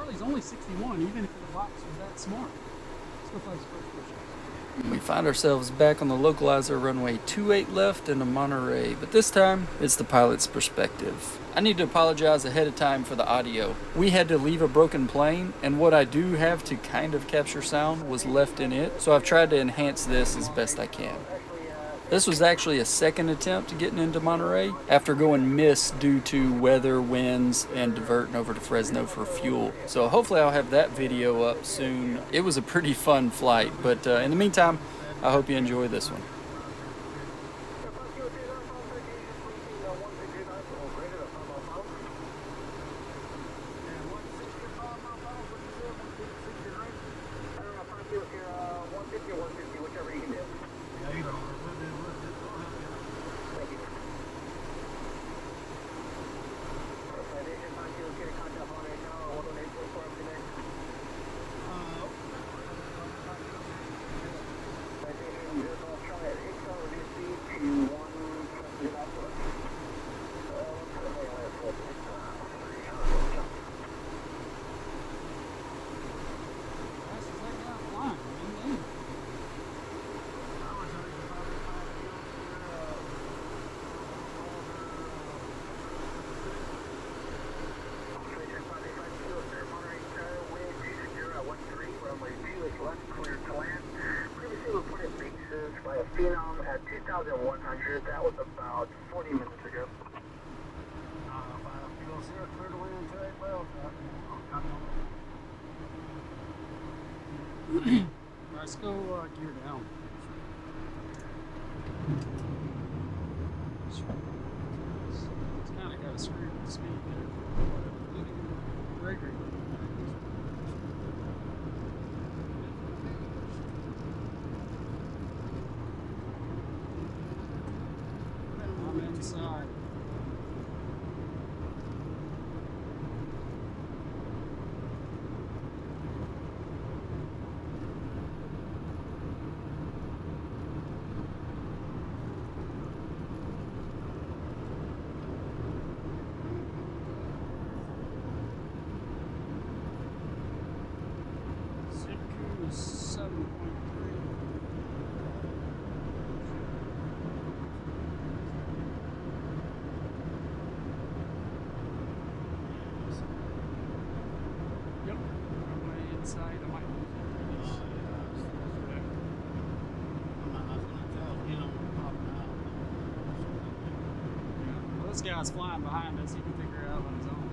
Charlie's only 61, even if the box was that smart. Let's go fly his first push. We find ourselves back on the Localizer runway 28 left into Monterey, but this time it's the pilot's perspective. I need to apologize ahead of time for the audio. We had to leave a broken plane, and what I do have to kind of capture sound was left in it, so I've tried to enhance this as best I can. This was actually a second attempt to getting into Monterey after going miss due to weather, winds, and diverting over to Fresno for fuel. So hopefully I'll have that video up soon. It was a pretty fun flight, but in the meantime, I hope you enjoy this one. At 2,100, that was about 40 minutes ago. Fuel zero, clear to land, today, well, Let's go gear down. It's kind of got a screw with the speed there. Gregory. Inside. Zip is 7.3. Inside, I might lose it. Well, this guy's flying behind us. He can figure it out on his own.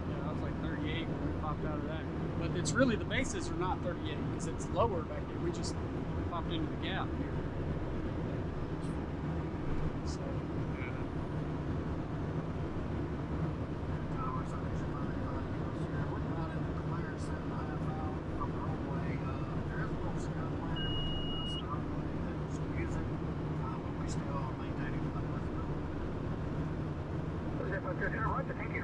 Yeah, I was like 38 when we popped out of that. But it's really, the bases are not 38 because it's lower back here. We just popped into the gap here. So, thank you.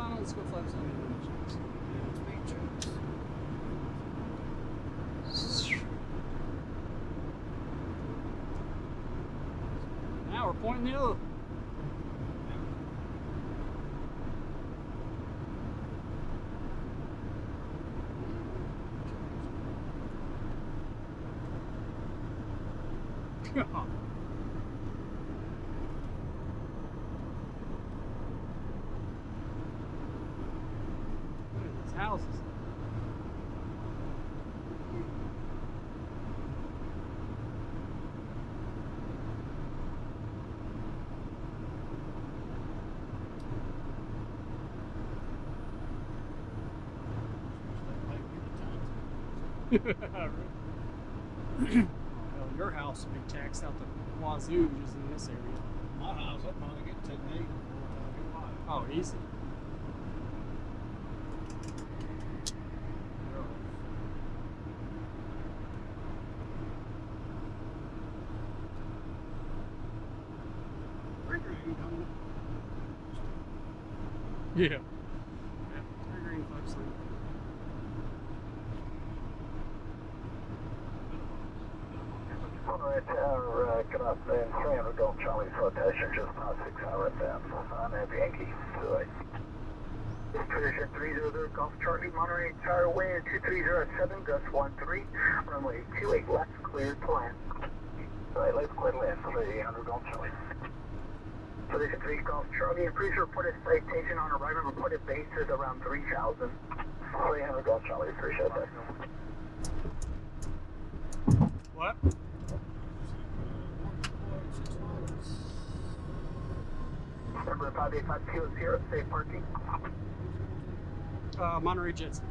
fine. Let's go flap some images. Now we're pointing the other. Look at these houses. Hell, your house will be taxed out the wazoo just in this area. My house, I'd probably get 10 days before I get live. Oh, easy. Yeah. Yeah. 3 green, 5 sleep. Monterey Tower, good afternoon. 300 Golf Charlie flotation, just past 6 hours down. I'm at Yankee. Position 300 Golf Charlie, Monterey Tower, wind 2307, gust 13, runway 28 left, cleared to land. Right, let's clear to land, 300 Golf Charlie. Position 3 Golf Charlie, and please report a citation on arrival, reported base is around 3,000. 300 Golf Charlie, appreciate that. What? Number 58520, safe parking. Monterey Jetson.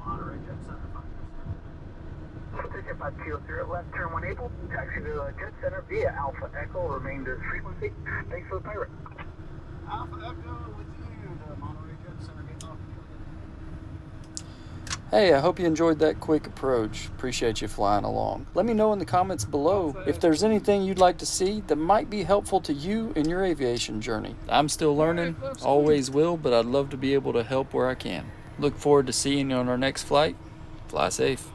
Monterey Jet Center, 5%. Position 520, left turn 1 able. Taxi to Jet Center via Alpha Echo, remain this frequency. Thanks for the pirate. Alpha Echo with you, the Monterey Jet Center getting off. Hey, I hope you enjoyed that quick approach. Appreciate you flying along. Let me know in the comments below if there's anything you'd like to see that might be helpful to you in your aviation journey. I'm still learning, always will, but I'd love to be able to help where I can. Look forward to seeing you on our next flight. Fly safe.